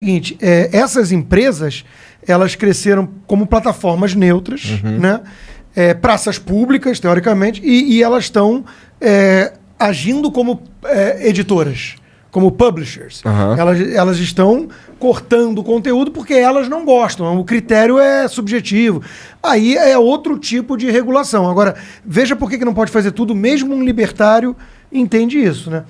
seguinte, essas empresas, elas cresceram como plataformas neutras, né? Praças públicas, teoricamente, e elas estão agindo como editoras, como publishers. Elas estão cortando o conteúdo porque elas não gostam. O critério é subjetivo. Aí é outro tipo de regulação. Agora, veja por que não pode fazer tudo, mesmo um libertário entende isso, né?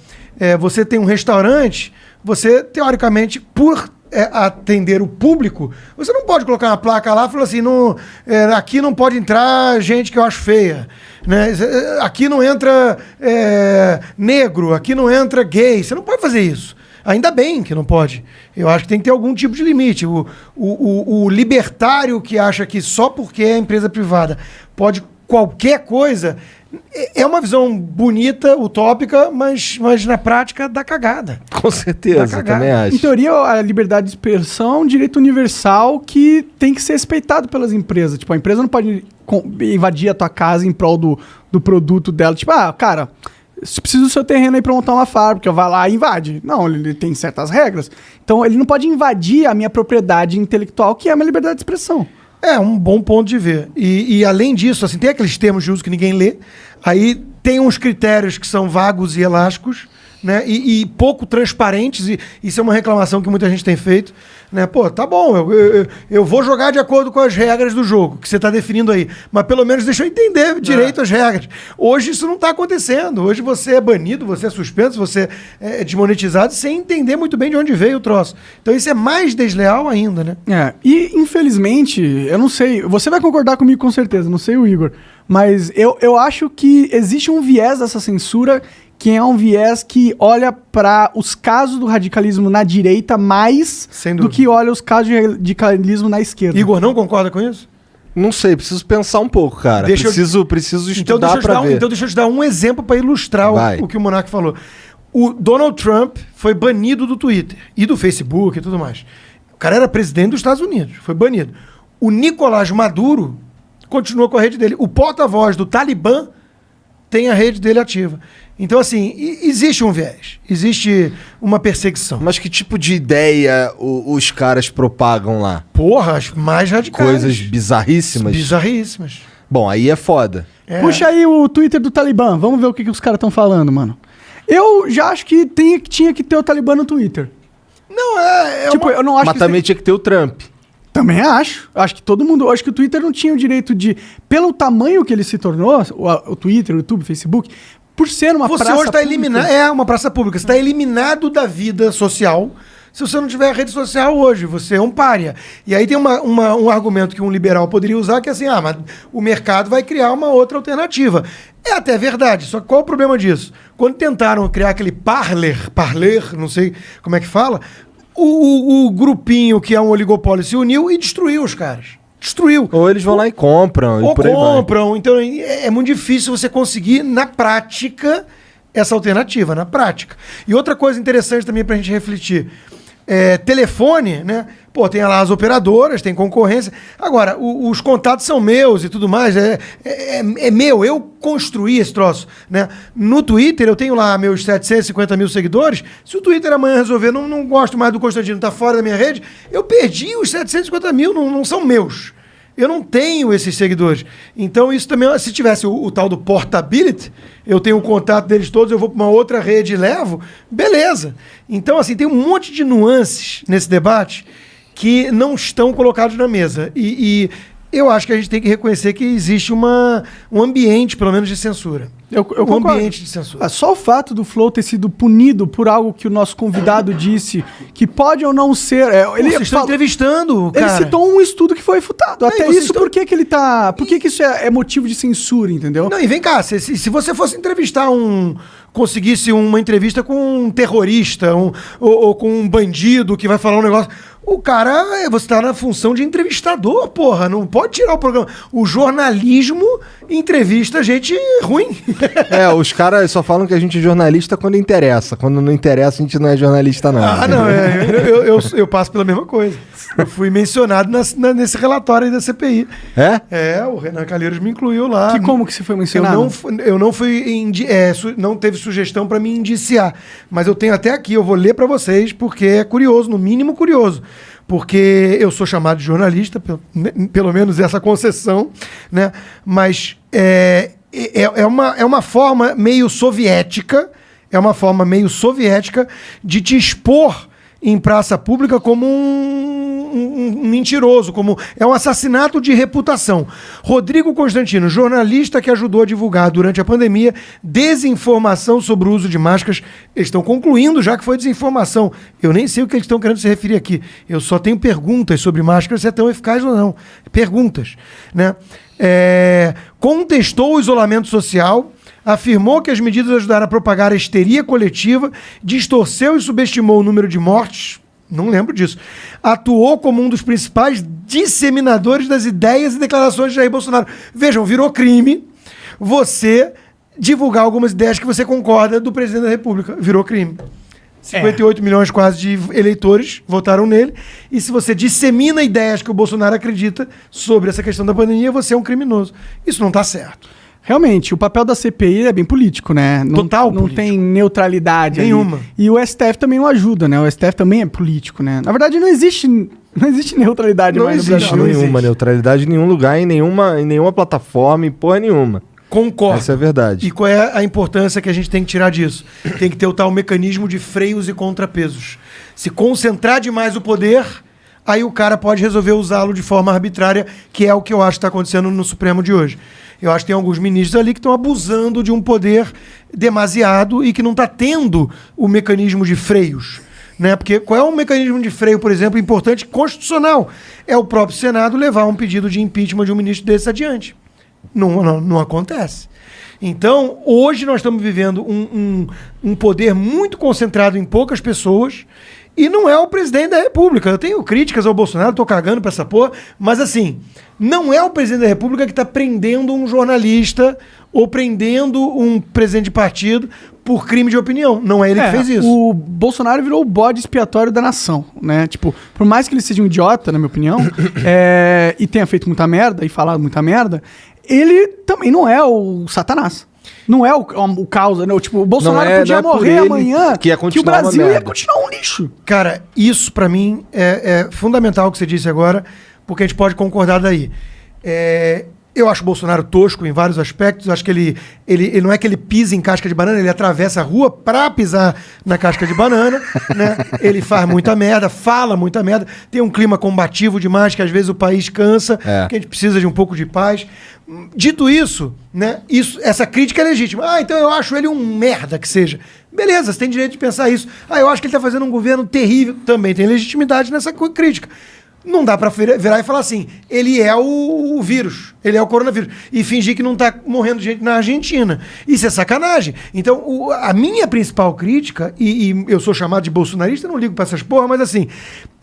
Você tem um restaurante, você, teoricamente, por atender o público, você não pode colocar uma placa lá e falar assim, aqui não pode entrar gente que eu acho feia, né? Aqui não entra negro, aqui não entra gay. Você não pode fazer isso. Ainda bem que não pode. Eu acho que tem que ter algum tipo de limite. O libertário que acha que só porque é empresa privada pode qualquer coisa, é uma visão bonita, utópica, mas na prática dá cagada. Com certeza, também acho. Em teoria, a liberdade de expressão é um direito universal que tem que ser respeitado pelas empresas. Tipo, a empresa não pode invadir a tua casa em prol do produto dela. Tipo, cara, se precisa do seu terreno aí pra montar uma fábrica, vai lá e invade. Não, ele tem certas regras. Então, ele não pode invadir a minha propriedade intelectual, que é a minha liberdade de expressão. É um bom ponto de ver. E além disso, assim, tem aqueles termos de uso que ninguém lê. Aí tem uns critérios que são vagos e elásticos, né? E pouco transparentes. E isso é uma reclamação que muita gente tem feito, né? Pô, tá bom, eu vou jogar de acordo com as regras do jogo que você está definindo aí. Mas pelo menos deixa eu entender direito as regras. Hoje isso não está acontecendo. Hoje você é banido, você é suspenso, você é desmonetizado sem entender muito bem de onde veio o troço. Então isso é mais desleal ainda, né? E infelizmente, eu não sei, você vai concordar comigo com certeza, não sei o Igor, mas eu acho que existe um viés dessa censura que é um viés que olha para os casos do radicalismo na direita mais do que olha os casos de radicalismo na esquerda. Igor, não concorda com isso? Não sei, preciso pensar um pouco, cara. Preciso estudar para ver. Então deixa eu te dar um exemplo para ilustrar o que o Monark falou. O Donald Trump foi banido do Twitter e do Facebook e tudo mais. O cara era presidente dos Estados Unidos, foi banido. O Nicolás Maduro continua com a rede dele. O porta-voz do Talibã tem a rede dele ativa. Então, assim, existe um viés, existe uma perseguição. Mas que tipo de ideia os caras propagam lá? Porra, as mais radicais. Coisas bizarríssimas? Bizarríssimas. Bom, aí é foda. Puxa aí o Twitter do Talibã, vamos ver o que os caras estão falando, mano. Eu já acho que tinha que ter o Talibã no Twitter. Não, eu não acho Mas também tinha que ter o Trump. Também acho. Acho que todo mundo... Acho que o Twitter não tinha o direito de... Pelo tamanho que ele se tornou, o Twitter, o YouTube, o Facebook... Por ser uma praça pública... Você hoje está eliminado... uma praça pública. Você está eliminado da vida social se você não tiver rede social hoje. Você é um pária. E aí tem um argumento que um liberal poderia usar, que é assim, mas o mercado vai criar uma outra alternativa. É até verdade. Só que qual é o problema disso? Quando tentaram criar aquele Parler, não sei como é que fala, o grupinho que é um oligopólio se uniu e destruiu os caras. Destruiu. Ou eles vão lá e compram. Ou compram. Então é muito difícil você conseguir, na prática, essa alternativa, na prática. E outra coisa interessante também pra gente refletir. Telefone, né? Pô, tem lá as operadoras, tem concorrência. Agora, os contatos são meus e tudo mais. É meu, eu construí esse troço, né? No Twitter, eu tenho lá meus 750 mil seguidores. Se o Twitter amanhã resolver, não gosto mais do Constantino, tá fora da minha rede, eu perdi os 750 mil, não são meus. Eu não tenho esses seguidores. Então, isso também, se tivesse o tal do portability, eu tenho o contato deles todos, eu vou para uma outra rede e levo, beleza. Então, assim, tem um monte de nuances nesse debate que não estão colocados na mesa. E eu acho que a gente tem que reconhecer que existe um ambiente, pelo menos, de censura. Eu concordo. Ambiente de censura. Só o fato do Flow ter sido punido por algo que o nosso convidado disse que pode ou não ser... Vocês estão entrevistando, cara. Ele citou um estudo que foi refutado. Até isso, por que ele tá... Por que isso é motivo de censura, entendeu? Não, e vem cá, se você fosse entrevistar conseguisse uma entrevista com um terrorista ou com um bandido que vai falar um negócio... O cara, você tá na função de entrevistador, porra. Não pode tirar o programa. O jornalismo entrevista gente ruim. Os caras só falam que a gente é jornalista quando interessa. Quando não interessa, a gente não é jornalista, não. Eu passo pela mesma coisa. Eu fui mencionado nesse relatório aí da CPI. O Renan Calheiros me incluiu lá. Como que você foi mencionado? Eu não fui... não teve sugestão para me indiciar. Mas eu tenho até aqui, eu vou ler para vocês, porque é curioso, no mínimo curioso. porque eu sou chamado de jornalista, pelo menos essa concessão, né? Mas é uma forma meio soviética, de te expor em praça pública como um mentiroso, como é um assassinato de reputação. Rodrigo Constantino, jornalista que ajudou a divulgar durante a pandemia desinformação sobre o uso de máscaras. Eles estão concluindo já que foi desinformação. Eu nem sei o que eles estão querendo se referir aqui. Eu só tenho perguntas sobre máscaras, se é tão eficaz ou não. Perguntas, né? Contestou o isolamento social, afirmou que as medidas ajudaram a propagar a histeria coletiva, distorceu e subestimou o número de mortes, não lembro disso, atuou como um dos principais disseminadores das ideias e declarações de Jair Bolsonaro. Vejam, virou crime você divulgar algumas ideias que você concorda do presidente da República. Virou crime. 58 milhões quase de eleitores votaram nele. E se você dissemina ideias que o Bolsonaro acredita sobre essa questão da pandemia, você é um criminoso. Isso não está certo. Realmente, o papel da CPI é bem político, né? Total não político. Tem neutralidade nenhuma. Ali. E o STF também não ajuda, né? O STF também é político, né? Na verdade, não existe neutralidade mais no Brasil. Não existe nenhuma neutralidade em nenhum lugar, em nenhuma plataforma, em porra nenhuma. Concordo. Essa é a verdade. E qual é a importância que a gente tem que tirar disso? Tem que ter o tal mecanismo de freios e contrapesos. Se concentrar demais o poder, aí o cara pode resolver usá-lo de forma arbitrária, que é o que eu acho que está acontecendo no Supremo de hoje. Eu acho que tem alguns ministros ali que estão abusando de um poder demasiado e que não está tendo o mecanismo de freios. Né? Porque qual é o mecanismo de freio, por exemplo, importante, constitucional? É o próprio Senado levar um pedido de impeachment de um ministro desse adiante. Não acontece. Então, hoje nós estamos vivendo um poder muito concentrado em poucas pessoas e não é o presidente da República. Eu tenho críticas ao Bolsonaro, tô cagando pra essa porra, mas assim, não é o presidente da República que está prendendo um jornalista ou prendendo um presidente de partido por crime de opinião. Não é ele que fez isso. O Bolsonaro virou o bode expiatório da nação, né? Tipo, por mais que ele seja um idiota, na minha opinião, e tenha feito muita merda e falado muita merda, ele também não é o Satanás. Não é o causa, né? Tipo, o Bolsonaro podia morrer amanhã, que o Brasil ia continuar um lixo. Cara, isso pra mim é fundamental o que você disse agora, porque a gente pode concordar daí. Eu acho o Bolsonaro tosco em vários aspectos. Eu acho que ele não é que ele pisa em casca de banana, ele atravessa a rua pra pisar na casca de banana, né? Ele faz muita merda, fala muita merda, tem um clima combativo demais, que às vezes o país cansa, que a gente precisa de um pouco de paz. Dito isso, né? Essa crítica é legítima. Então eu acho ele um merda que seja. Beleza, você tem direito de pensar isso. Eu acho que ele tá fazendo um governo terrível. Também tem legitimidade nessa crítica. Não dá pra virar e falar assim, ele é o vírus, ele é o coronavírus, e fingir que não tá morrendo gente na Argentina. Isso é sacanagem. Então, a minha principal crítica, e eu sou chamado de bolsonarista, não ligo pra essas porra, mas assim,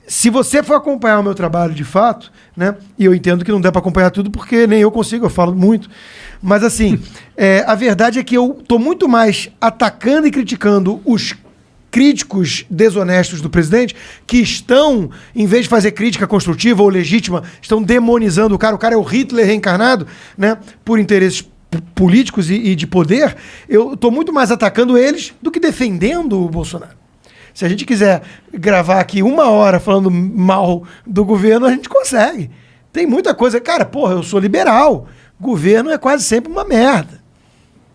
se você for acompanhar o meu trabalho de fato, né, e eu entendo que não dá pra acompanhar tudo, porque nem eu consigo, eu falo muito, mas assim, a verdade é que eu tô muito mais atacando e criticando os críticos desonestos do presidente, que estão, em vez de fazer crítica construtiva ou legítima, estão demonizando o cara é o Hitler reencarnado, né, por interesses políticos e de poder. Eu estou muito mais atacando eles do que defendendo o Bolsonaro. Se a gente quiser gravar aqui 1 hora falando mal do governo, a gente consegue. Tem muita coisa. Cara, eu sou liberal. Governo é quase sempre uma merda.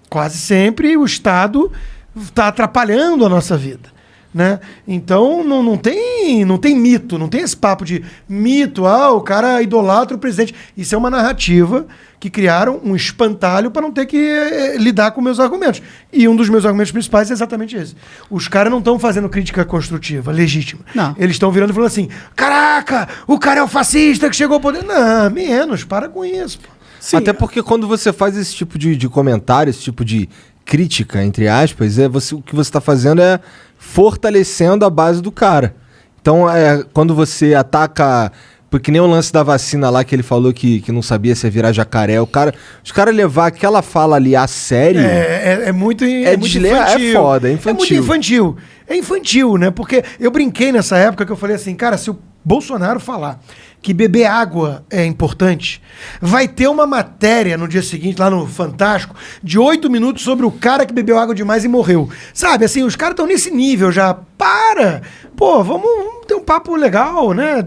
Quase sempre o Estado está atrapalhando a nossa vida, né? Então não tem mito, não tem esse papo de mito, o cara idolatra o presidente. Isso é uma narrativa que criaram um espantalho para não ter que lidar com meus argumentos. E um dos meus argumentos principais é exatamente esse. Os caras não estão fazendo crítica construtiva, legítima. Não. Eles estão virando e falando assim, caraca, o cara é o fascista que chegou ao poder. Não, menos, para com isso. Pô. Sim. Até porque quando você faz esse tipo de comentário, esse tipo de crítica, entre aspas, o que você está fazendo é fortalecendo a base do cara. Então, quando você ataca... Porque nem o lance da vacina lá, que ele falou que não sabia se ia virar jacaré. Os caras levar aquela fala ali a sério... É muito infantil. É foda, é infantil. É muito infantil. É infantil, né? Porque eu brinquei nessa época que eu falei assim, cara, se o Bolsonaro falar que beber água é importante, vai ter uma matéria no dia seguinte, lá no Fantástico, de 8 minutos sobre o cara que bebeu água demais e morreu. Sabe, assim, os caras estão nesse nível já. Para! Pô, vamos ter um papo legal, né?